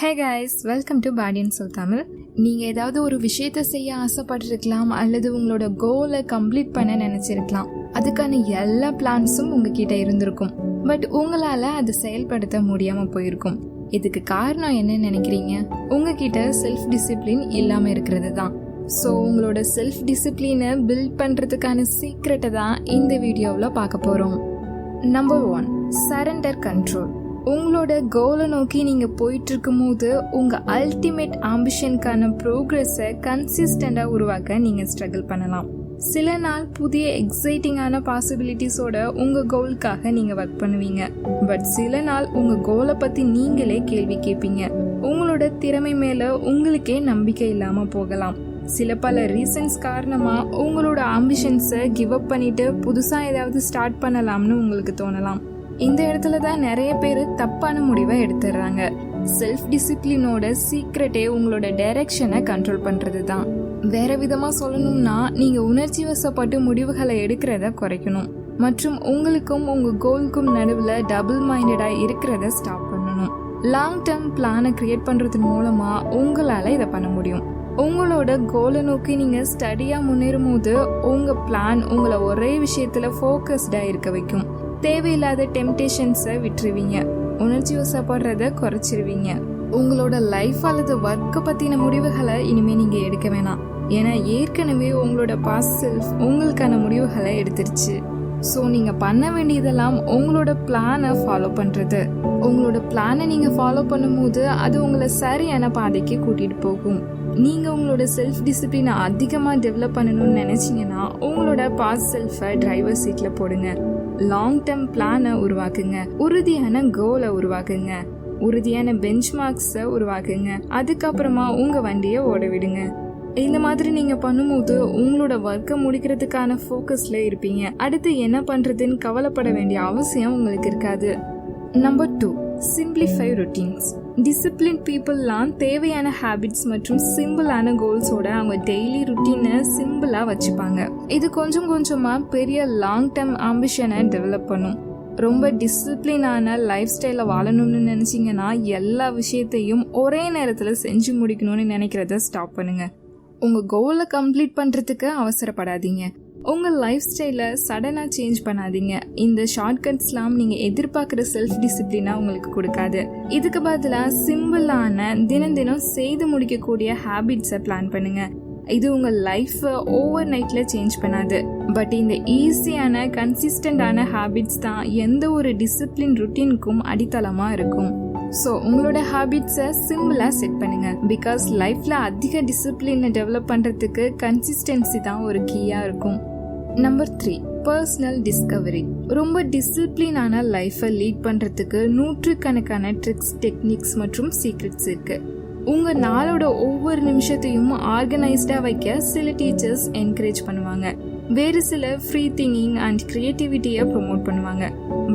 Hey guys, welcome to Body&Soul Tamil. நீங்கள் ஏதாவது ஒரு விஷயத்தை செய்ய ஆசைப்பட்டிருக்கலாம், அல்லது உங்களோட கோலை கம்ப்ளீட் பண்ண நினச்சிருக்கலாம். அதுக்கான எல்லா பிளான்ஸும் உங்ககிட்ட இருந்திருக்கும். பட் உங்களால் அதை செயல்படுத்த முடியாமல் போயிருக்கும். இதுக்கு காரணம் என்னன்னு நினைக்கிறீங்க? உங்ககிட்ட செல்ஃப் டிசிப்ளின் இல்லாமல் இருக்கிறது தான். ஸோ உங்களோட செல்ஃப் டிசிப்ளினை பில்ட் பண்ணுறதுக்கான சீக்ரெட்டை தான் இந்த வீடியோவில் பார்க்க போகிறோம். Number 1, surrender control. உங்களோட கோலை நோக்கி நீங்கள் போயிட்டுருக்கும் போது உங்கள் அல்டிமேட் ஆம்பிஷனுக்கான ப்ரோக்ரெஸை கன்சிஸ்டண்டாக உருவாக்க நீங்கள் ஸ்ட்ரகிள் பண்ணலாம். சில நாள் புதிய எக்ஸைட்டிங்கான பாசிபிலிட்டிஸோட உங்கள் கோலுக்காக நீங்கள் ஒர்க் பண்ணுவீங்க. பட் சில நாள் உங்கள் கோலை பற்றி நீங்களே கேள்வி கேட்பீங்க. உங்களோட திறமை மேலே உங்களுக்கே நம்பிக்கை இல்லாமல் போகலாம். பல ரீசன்ஸ் காரணமாக உங்களோட ஆம்பிஷன்ஸை கிவ் அப் பண்ணிட்டு புதுசாக ஏதாவது ஸ்டார்ட் பண்ணலாம்னு உங்களுக்கு தோணலாம். இந்த இடத்துல தான் நிறைய பேர் தப்பான முடிவை எடுத்துடுறாங்க. செல்ஃப் டிசிப்ளினோட சீக்ரெட்டே உங்களோட டைரக்ஷனை கண்ட்ரோல் பண்ணுறது தான். வேற விதமாக சொல்லணும்னா, நீங்கள் உணர்ச்சி வசப்பட்டு முடிவுகளை எடுக்கிறத குறைக்கணும் மற்றும் உங்களுக்கும் உங்கள் கோலுக்கும் நடுவில் டபுள் மைண்டடாக இருக்கிறத ஸ்டாப் பண்ணணும். லாங் டேர்ம் பிளானை கிரியேட் பண்ணுறது மூலமாக உங்களால் இதை பண்ண முடியும். உங்களோட கோலை நோக்கி நீங்கள் ஸ்டடியாக முன்னேறும் போது உங்கள் பிளான் உங்களை ஒரே விஷயத்தில் ஃபோக்கஸ்டாக இருக்க வைக்கும். தேவையில்லாத டெம்டேஷன்ஸை விட்டுருவீங்க, உணர்ச்சி வசப்படுறத குறைச்சிருவீங்க. உங்களோட லைஃப் அல்லது ஒர்க்கை பற்றின முடிவுகளை இனிமேல் நீங்கள் எடுக்க வேணாம். ஏன்னா ஏற்கனவே உங்களோட பாஸ்ட் செல்ஃப் உங்களுக்கான முடிவுகளை எடுத்துருச்சு. ஸோ நீங்கள் பண்ண வேண்டியதெல்லாம் உங்களோட பிளானை ஃபாலோ பண்ணுறது. உங்களோட பிளானை நீங்கள் ஃபாலோ பண்ணும்போது அது உங்களை சரியான பாதைக்கு கூட்டிகிட்டு போகும். நீங்கள் உங்களோட செல்ஃப் டிசிப்ளினை அதிகமாக டெவலப் பண்ணணும்னு நினச்சிங்கன்னா உங்களோட பாஸ்ட் செல்ஃபை டிரைவர் சீட்டில் போடுங்க. லாங் டேர்ம் பிளானை உருவாக்குங்க, உறுதியான கோலை உருவாக்குங்க, உறுதியான பெஞ்ச் மார்க்ஸை உருவாக்குங்க. அதுக்கப்புறமா உங்கள் வண்டியை ஓட விடுங்க. இந்த மாதிரி நீங்கள் பண்ணும்போது உங்களோட ஒர்க்கை முடிக்கிறதுக்கான ஃபோக்கஸில் இருப்பீங்க. அடுத்து என்ன பண்ணுறதுன்னு கவலைப்பட வேண்டிய அவசியம் உங்களுக்கு இருக்காது. Number 2, simplify routines. டிசிப்ளின் பீப்புளெலாம் தேவையான ஹேபிட்ஸ் மற்றும் சிம்பிளான கோல்ஸோட அவங்க டெய்லி ருட்டீனை சிம்பிளாக வச்சுப்பாங்க. இது கொஞ்சம் கொஞ்சமாக பெரிய லாங் டேர்ம் ஆம்பிஷனை டெவலப் பண்ணும். ரொம்ப டிசிப்ளினான லைஃப் ஸ்டைலை வாழணும்னு நினச்சிங்கன்னா எல்லா விஷயத்தையும் ஒரே நேரத்தில் செஞ்சு முடிக்கணும்னு நினைக்கிறத ஸ்டாப் பண்ணுங்க. உங்கள் கோலை கம்ப்ளீட் பண்ணுறதுக்கு அவசரப்படாதீங்க. உங்கள் லைஃப் ஸ்டைலை சடனாக சேஞ்ச் பண்ணாதீங்க. இந்த ஷார்ட்கட்ஸ்லாம் நீங்கள் எதிர்பார்க்குற செல்ஃப் டிசிப்ளினாக உங்களுக்கு கொடுக்காது. இதுக்கு பதிலாக சிம்பிளான தினம் செய்து முடிக்கக்கூடிய ஹேபிட்ஸை பிளான் பண்ணுங்கள். இது உங்கள் லைஃப்பை ஓவர் நைட்டில் சேஞ்ச் பண்ணாது. பட் இந்த ஈஸியான கன்சிஸ்டண்டான ஹேபிட்ஸ் தான் எந்த ஒரு டிசிப்ளின் ருட்டீனுக்கும் அடித்தளமாக இருக்கும். ஸோ உங்களோட ஹேபிட்ஸை சிம்பிளாக செட் பண்ணுங்கள். பிகாஸ் லைஃப்பில் அதிக டிசிப்ளினை டெவலப் பண்ணுறதுக்கு கன்சிஸ்டன்சி தான் ஒரு கீயாக இருக்கும். Number 3, personal Discovery. ரொம்ப டிசிப்ளினான லைஃப்பை லீட் பண்ணுறதுக்கு நூற்றுக்கணக்கான ட்ரிக்ஸ், டெக்னிக்ஸ் மற்றும் சீக்ரெட்ஸ் இருக்குது. உங்கள் நாளோட ஒவ்வொரு நிமிஷத்தையும் ஆர்கனைஸ்டாக வைக்க சில டீச்சர்ஸ் என்கரேஜ் பண்ணுவாங்க. வேறு சில ஃப்ரீ திங்கிங் அண்ட் கிரியேட்டிவிட்டியை ப்ரொமோட் பண்ணுவாங்க.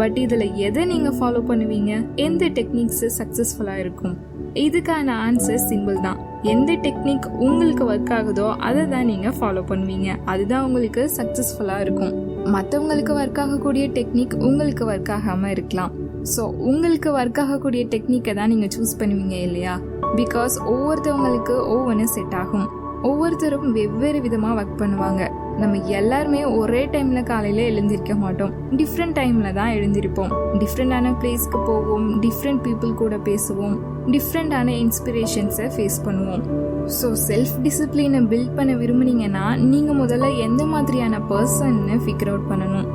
பட் இதில் எதை நீங்கள் ஃபாலோ பண்ணுவீங்க? எந்த டெக்னிக்ஸு சக்ஸஸ்ஃபுல்லாக இருக்கும்? இதுக்கான ஆன்சர் சிம்பிள் தான். எந்த டெக்னிக் உங்களுக்கு ஒர்க் ஆகுதோ அதை தான் நீங்கள் ஃபாலோ பண்ணுவீங்க. அதுதான் உங்களுக்கு சக்ஸஸ்ஃபுல்லாக இருக்கும். மற்றவங்களுக்கு ஒர்க் ஆகக்கூடிய டெக்னிக் உங்களுக்கு ஒர்க் ஆகாமல் இருக்கலாம். ஸோ உங்களுக்கு ஒர்க் ஆகக்கூடிய டெக்னிக்கை தான் நீங்கள் சூஸ் பண்ணுவீங்க இல்லையா? பிகாஸ் ஒவ்வொருத்தவங்களுக்கு ஒவ்வொன்று செட் ஆகும். ஒவ்வொருத்தரும் வெவ்வேறு விதமாக ஒர்க் பண்ணுவாங்க. நம்ம எல்லாருமே ஒரே டைமில் காலையில் எழுந்திருக்க மாட்டோம். டிஃப்ரெண்ட் டைமில் தான் எழுந்திருப்போம். டிஃப்ரெண்டான பிளேஸ்க்கு போவோம், டிஃப்ரெண்ட் பீப்புள் கூட பேசுவோம், டிஃப்ரெண்டான இன்ஸ்பிரேஷன்ஸை ஃபேஸ் பண்ணுவோம். ஸோ செல்ஃப் டிசிப்ளினை பில்ட் பண்ண விரும்புனீங்கன்னா நீங்கள் முதல்ல எந்த மாதிரியான பர்சன்னு ஃபிகர் அவுட் பண்ணணும்.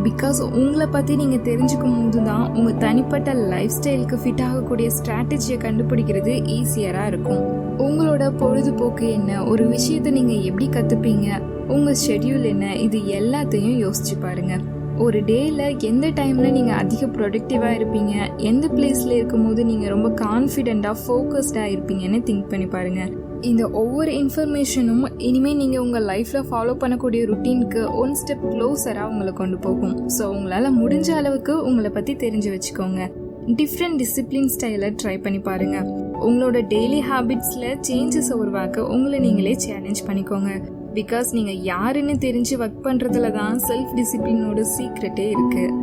பிகாஸ் உங்களை பற்றி நீங்கள் தெரிஞ்சுக்கும் போது தான் உங்கள் தனிப்பட்ட லைஃப் ஸ்டைலுக்கு ஃபிட் ஆகக்கூடிய ஸ்ட்ராட்டஜியை கண்டுபிடிக்கிறது ஈஸியராக இருக்கும். உங்களோட பொழுதுபோக்கு என்ன, ஒரு விஷயத்தை நீங்கள் எப்படி கற்றுப்பீங்க, உங்கள் ஷெட்யூல் என்ன, இது எல்லாத்தையும் யோசிச்சு பாருங்கள். ஒரு டேயில் எந்த டைமில் நீங்கள் அதிக ப்ரொடக்டிவாக இருப்பீங்க, எந்த பிளேஸில் இருக்கும்போது நீங்கள் ரொம்ப கான்ஃபிடெண்ட்டாக ஃபோக்கஸ்டாக இருப்பீங்கன்னு திங்க் பண்ணி பாருங்கள். இந்த ஒவ்வொரு இன்ஃபர்மேஷனும் இனிமேல் நீங்கள் உங்கள் லைஃப்பில் ஃபாலோ பண்ணக்கூடிய ருட்டீனுக்கு ஒன் ஸ்டெப் க்ளோஸராக உங்களை கொண்டு போகும். ஸோ உங்களால் முடிஞ்ச அளவுக்கு உங்களை பற்றி தெரிஞ்சு வச்சுக்கோங்க. டிஃப்ரெண்ட் டிசிப்ளின் ஸ்டைலை ட்ரை பண்ணி பாருங்கள். உங்களோட டெய்லி ஹேபிட்ஸில் சேஞ்சஸை உருவாக்க உங்களை நீங்களே சேலஞ்ச் பண்ணிக்கோங்க. பிகாஸ் நீங்கள் யாருன்னு தெரிஞ்சு ஒர்க் பண்ணுறதுல தான் செல்ஃப் டிசிப்ளினோட சீக்ரெட்டே இருக்குது.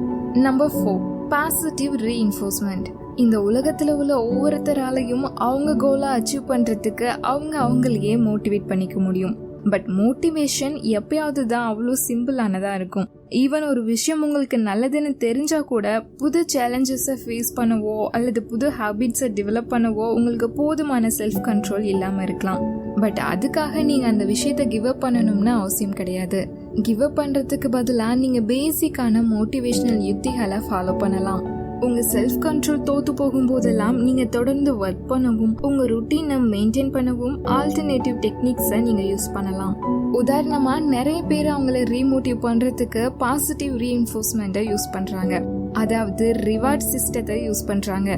Number 4, positive reinforcement. இந்த உலகத்துல உள்ள ஒவ்வொருத்தராலையும் அவங்க கோலை அச்சீவ் பண்றதுக்கு அவங்களையே மோட்டிவேட் பண்ணிக்க முடியும். பட் மோட்டிவேஷன் எப்பயாவது தான் அவ்வளோ சிம்பிளானதா இருக்கும். ஈவன் ஒரு விஷயம் உங்களுக்கு நல்லதுன்னு தெரிஞ்சா கூட புது சேலஞ்சஸை ஃபேஸ் பண்ணவோ அல்லது புது ஹேபிட்ஸை டெவலப் பண்ணவோ உங்களுக்கு போதுமான செல்ஃப் கண்ட்ரோல் இல்லாமல் இருக்கலாம். பட் அதுக்காக நீங்கள் அந்த விஷயத்தை கிவ் அப் பண்ணணும்னு அவசியம் கிடையாது. கிவ் அப் பண்ணுறதுக்கு பதிலாக நீங்கள் பேசிக்கான மோட்டிவேஷனல் யுக்திகளை ஃபாலோ பண்ணலாம். உங்க செல்ஃப் கண்ட்ரோல் தோத்து போகும்போதெல்லாம் நீங்க தொடர்ந்து ஒர்க் பண்ணவும் உங்க ருட்டீனை மெயின்டைன் பண்ணவும் ஆல்டர்னேட்டிவ் டெக்னிக்ஸை நீங்க யூஸ் பண்ணலாம். உதாரணமா நிறைய பேர் அவங்கள ரீமோட்டிவ் பண்றதுக்கு பாசிட்டிவ் ரீஇன்ஃபோர்ஸ்மெண்ட்டை யூஸ் பண்றாங்க. அதாவது ரிவார்ட் சிஸ்டத்தை யூஸ் பண்றாங்க.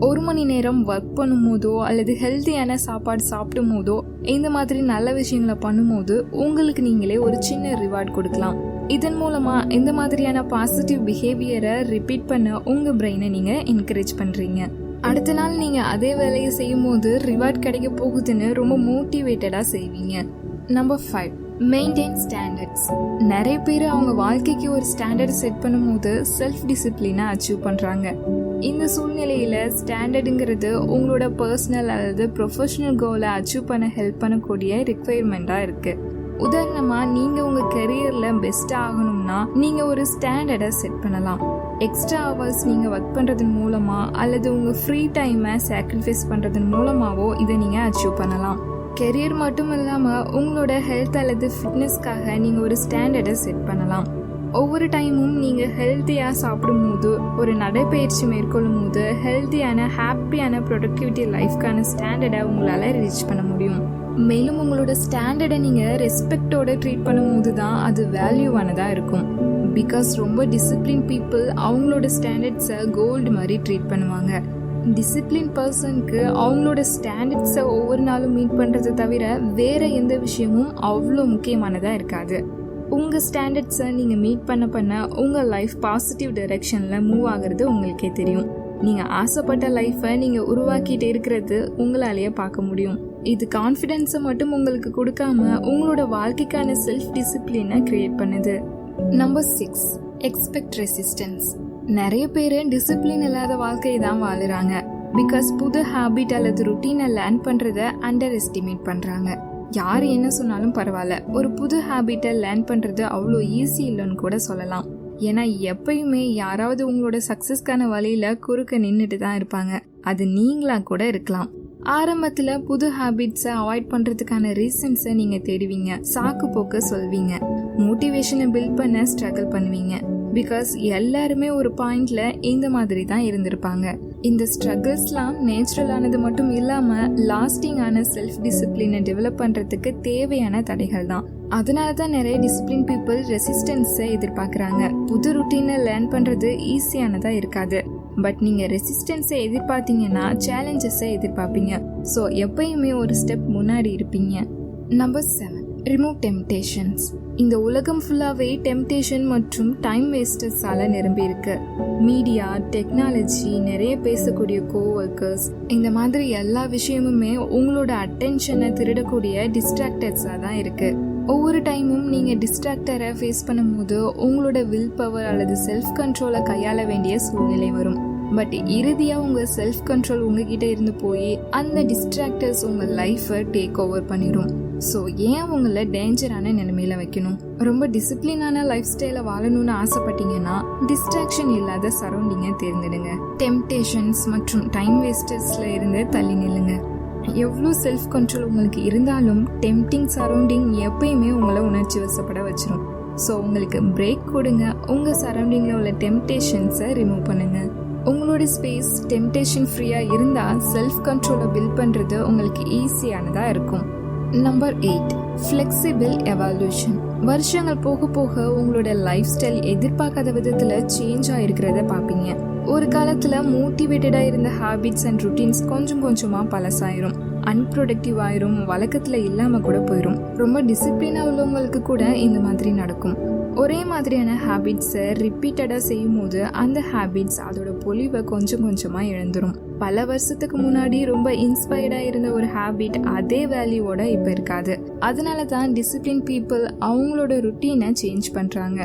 1 மணி நேரம் ஒர்க் பண்ணும் போதோ அல்லது ஹெல்த்தியான சாப்பாடு சாப்பிடும் போதோ இந்த மாதிரி நல்ல விஷயங்களை பண்ணும்போது உங்களுக்கு நீங்களே ஒரு சின்ன ரிவார்ட் கொடுக்கலாம். இதன் மூலமா இந்த மாதிரியான பாசிட்டிவ் பிஹேவியரை ரிப்பீட் பண்ண உங்க பிரெயினை நீங்க என்கரேஜ் பண்றீங்க. அடுத்த நாள் நீங்க அதே வேலையை செய்யும் போது ரிவார்ட் கிடைக்க போகுதுன்னு ரொம்ப மோட்டிவேட்டடா செய்வீங்க. Number 5, maintain standards. நிறைய பேர் அவங்க வாழ்க்கைக்கு ஒரு ஸ்டாண்டர்ட் செட் பண்ணும்போது செல்ஃப் டிசிப்ளினை அச்சீவ் பண்றாங்க. இந்த சூழ்நிலையில ஸ்டாண்டர்டுங்கிறது உங்களோட பர்சனல் அல்லது ப்ரொஃபஷனல் கோலை அச்சீவ் பண்ண ஹெல்ப் பண்ணக்கூடிய ரிக்வயர்மெண்டா இருக்கு. உதாரணமா நீங்க உங்க கெரியர்ல பெஸ்ட் ஆகணும்னா நீங்க ஒரு ஸ்டாண்டர்டை செட் பண்ணலாம். எக்ஸ்ட்ரா ஹவர்ஸ் நீங்க ஒர்க் பண்றதன் மூலமா அல்லது உங்க ஃப்ரீ டைமை சாக்ரிஃபைஸ் பண்றதன் மூலமாவோ இதை நீங்க அச்சீவ் பண்ணலாம். கெரியர் மட்டும் இல்லாம உங்களோட ஹெல்த் அல்லது ஃபிட்னஸ்க்காக நீங்க ஒரு ஸ்டாண்டர்டை செட் பண்ணலாம். ஒவ்வொரு டைமும் நீங்க ஹெல்த்தியா சாப்பிடும் போது, ஒரு நடைப்பயிற்சி மேற்கொள்ளும் போது ஹெல்த்தியான ஹாப்பியான ப்ரொடக்டிவிட்டி லைஃப்கான ஸ்டாண்டர்டை உங்களால ரீச் பண்ண முடியும். மேலும் உங்களோட ஸ்டாண்டர்டை நீங்க ரெஸ்பெக்டோட ட்ரீட் பண்ணும்போது தான் அது வேல்யூவானதா இருக்கும். பிகாஸ் ரொம்ப டிசிப்ளின் பீப்புள் அவங்களோட ஸ்டாண்டர்ட்ஸை கோல்டு மாதிரி ட்ரீட் பண்ணுவாங்க. டிசிப்ளின் பர்சனுக்கு அவங்களோட ஸ்டாண்டர்ட்ஸை ஒவ்வொரு நாளும் மீட் பண்ணுறதை தவிர வேற எந்த விஷயமும் அவ்வளோ முக்கியமானதாக இருக்காது. உங்கள் ஸ்டாண்டர்ட்ஸை நீங்கள் மீட் பண்ண உங்கள் லைஃப் பாசிட்டிவ் டைரெக்ஷனில் மூவ் ஆகிறது உங்களுக்கே தெரியும். நீங்கள் ஆசைப்பட்ட லைஃப்பை நீங்கள் உருவாக்கிட்டு இருக்கிறது உங்களாலேயே பார்க்க முடியும். இது கான்ஃபிடென்ஸை மட்டும் உங்களுக்கு கொடுக்காம உங்களோட வாழ்க்கைக்கான செல்ஃப் டிசிப்ளினை கிரியேட் பண்ணுது. Number 6, expect resistance. நிறைய பேர் டிசிப்ளின் இல்லாத வாழ்க்கையை தான் வாழுறாங்க. பிகாஸ் புது ஹேபிட் அல்லது ருட்டீனை லேர்ன் பண்ணுறதை அண்டர் எஸ்டிமேட் பண்ணுறாங்க. யார் என்ன சொன்னாலும் பரவாயில்ல, ஒரு புது ஹேபிட்டை லேர்ன் பண்ணுறது அவ்வளோ ஈஸி இல்லைன்னு கூட சொல்லலாம். ஏன்னா எப்பயுமே யாராவது உங்களோட சக்ஸஸ்க்கான வழியில் குறுக்க நின்றுட்டு தான் இருப்பாங்க. அது நீங்களா கூட இருக்கலாம். ஆரம்பத்தில் புது ஹேபிட்ஸை அவாய்ட் பண்ணுறதுக்கான ரீசன்ஸை நீங்கள் தேடுவீங்க, சாக்கு போக்க சொல்வீங்க, மோட்டிவேஷனை பில்ட் பண்ண ஸ்ட்ரகிள் பண்ணுவீங்க. பிகாஸ் எல்லாருமே ஒரு பாயிண்ட்ல இந்த மாதிரி தான் இருந்திருப்பாங்க. இந்த ஸ்ட்ரகிள்ஸ்லாம் நேச்சுரலானது மட்டும் இல்லாமல் லாஸ்டிங்கான செல்ஃப் டிசிப்ளினை டெவலப் பண்ணுறதுக்கு தேவையான தடைகள் தான். அதனால தான் நிறைய டிசிப்ளின் பீப்புள் ரெசிஸ்டன்ஸை எதிர்பார்க்குறாங்க. புது ருட்டீனை லேர்ன் பண்ணுறது ஈஸியானதாக இருக்காது. பட் நீங்கள் ரெசிஸ்டன்ஸை எதிர்பார்த்தீங்கன்னா சேலஞ்சஸை எதிர்பார்ப்பீங்க. ஸோ எப்பயுமே ஒரு ஸ்டெப் முன்னாடி இருப்பீங்க. Number 7, remove temptations. இந்த உலகம் ஃபுல்லாகவே டெம்டேஷன் மற்றும் டைம் வேஸ்டர்ஸால் நிரம்பி இருக்கு. மீடியா, டெக்னாலஜி, நிறைய பேசக்கூடிய கோவர்க்கர்ஸ், இந்த மாதிரி எல்லா விஷயமுமே உங்களோட அட்டென்ஷனை திருடக்கூடிய டிஸ்ட்ராக்டர்ஸாக தான் இருக்கு. ஒவ்வொரு டைமும் நீங்கள் டிஸ்ட்ராக்டரை ஃபேஸ் பண்ணும்போது உங்களோட வில் பவர் அல்லது செல்ஃப் கண்ட்ரோலை கையாள வேண்டிய சூழ்நிலை வரும். பட் இறுதியாக உங்கள் செல்ஃப் கண்ட்ரோல் உங்ககிட்ட இருந்து போய் அந்த டிஸ்ட்ராக்டர்ஸ் உங்கள் லைஃப்பை டேக் ஓவர் பண்ணிடும். ஸோ ஏன் உங்களை டேஞ்சரான நிலைமையில வைக்கணும்? ரொம்ப டிசிப்ளினான லைஃப் ஸ்டைலை வாழணும்னு ஆசைப்பட்டீங்கன்னா டிஸ்ட்ராக்ஷன் இல்லாத சரௌண்டிங்கை தேர்ந்தெடுங்க. டெம்டேஷன்ஸ் மற்றும் டைம் வேஸ்டர்ஸ்ல இருந்து தள்ளி நில்லுங்க. எவ்வளோ செல்ஃப் கண்ட்ரோல் உங்களுக்கு இருந்தாலும் டெம்டிங் சரௌண்டிங் எப்பயுமே உங்களை உணர்ச்சி வசப்பட வச்சிரும். ஸோ உங்களுக்கு பிரேக் கொடுங்க. உங்கள் சரௌண்டிங்கில் உள்ள டெம்டேஷன்ஸை ரிமூவ் பண்ணுங்க. உங்களோட ஸ்பேஸ் டெம்டேஷன் ஃப்ரீயாக இருந்தால் செல்ஃப் கண்ட்ரோலை பில்ட் பண்ணுறது உங்களுக்கு ஈஸியானதாக இருக்கும். Number 8, flexible evaluation. வருஷங்கள் போக போக உங்களோட லைஃப் ஸ்டைல் எதிர்பார்க்காத விதத்தில் சேஞ்ச் ஆகிருக்கிறத பார்ப்பீங்க. ஒரு காலத்தில் மோட்டிவேட்டடாக இருந்த ஹேபிட்ஸ் அண்ட் ருட்டீன்ஸ் கொஞ்சம் கொஞ்சமாக பழசாயிரும், அன்ப்ரொடக்டிவ் ஆயிரும், வழக்கத்தில் இல்லாமல் கூட போயிடும். ரொம்ப டிசிப்ளினாக உள்ளவங்களுக்கு கூட இந்த மாதிரி நடக்கும். ஒரே மாதிரியான ஹேபிட்ஸை ரிப்பீட்டடாக செய்யும் போது அந்த ஹேபிட்ஸ் அதோட பொலிவை கொஞ்சம் கொஞ்சமாக இழந்துரும். பல வருஷத்துக்கு முன்னாடி ரொம்ப இன்ஸ்பயர்டாக இருந்த ஒரு ஹேபிட் அதே வேல்யூவோட இப்போ இருக்காது. அதனால தான் டிசிப்ளின் பீப்புள் அவங்களோட ருட்டீனை சேஞ்ச் பண்ணுறாங்க.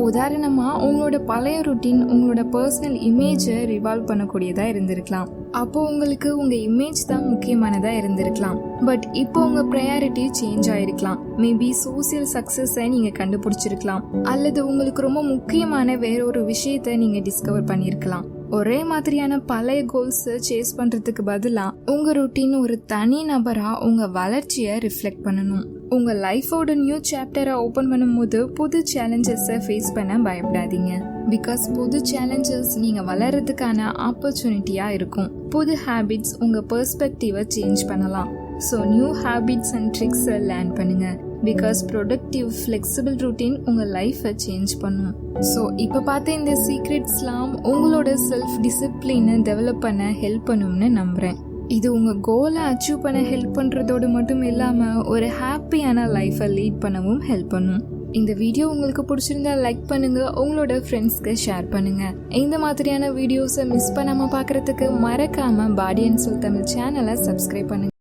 உதாரணமாக உங்களோட பழைய ருட்டீன் உங்களோட பர்சனல் இமேஜை ரிவால்வ் பண்ணக்கூடியதாக இருந்திருக்கலாம். அப்போ உங்களுக்கு உங்கள் இமேஜ் தான் முக்கியமானதாக இருந்திருக்கலாம். பட் இப்போ உங்கள் ப்ரையாரிட்டி சேஞ்ச் ஆகிருக்கலாம். மேபி சோசியல் சக்ஸஸை நீங்கள் கண்டுபிடிச்சிருக்கலாம், அல்லது உங்களுக்கு ரொம்ப முக்கியமான வேற ஒரு விஷயத்தை நீங்கள் டிஸ்கவர் பண்ணியிருக்கலாம். ஒரே மாதிரியான பழைய கோல்ஸை சேஸ் பண்ணுறதுக்கு பதிலாக உங்கள் ருட்டீன் ஒரு தனி நபராக உங்கள் வளர்ச்சியை ரிஃப்ளெக்ட் பண்ணணும். உங்கள் லைஃபோட நியூ சாப்டரை ஓப்பன் பண்ணும்போது புது சேலஞ்சஸை ஃபேஸ் பண்ண பயப்படாதீங்க. பிகாஸ் புது சேலஞ்சஸ் நீங்கள் வளர்கிறதுக்கான ஆப்பர்ச்சுனிட்டியாக இருக்கும். புது ஹேபிட்ஸ் உங்கள் பெர்ஸ்பெக்டிவை சேஞ்ச் பண்ணலாம். ஸோ நியூ ஹேபிட்ஸ் அண்ட் ட்ரிக்ஸை லேர்ன் பண்ணுங்கள். பிகாஸ் ப்ரொடக்டிவ் ஃப்ளெக்சிபிள் ரூட்டீன் உங்கள் லைஃப்பை சேஞ்ச் பண்ணும். ஸோ இப்போ பார்த்த இந்த சீக்ரெட்ஸ்லாம் உங்களோட செல்ஃப் டிசிப்ளினை டெவலப் பண்ண ஹெல்ப் பண்ணும்னு நம்புகிறேன். இது உங்கள் கோலை அச்சீவ் பண்ண ஹெல்ப் பண்ணுறதோடு மட்டும் இல்லாமல் ஒரு ஹாப்பியான லைஃப்பை லீட் பண்ணவும் ஹெல்ப் பண்ணும். இந்த வீடியோ உங்களுக்கு பிடிச்சிருந்தா லைக் பண்ணுங்கள், உங்களோட ஃப்ரெண்ட்ஸ்க்கு ஷேர் பண்ணுங்கள். இந்த மாதிரியான வீடியோஸை மிஸ் பண்ணாமல் பார்க்குறதுக்கு மறக்காமல் பாடி அண்ட் சோல் தமிழ் சேனலை சப்ஸ்கிரைப் பண்ணுங்கள்.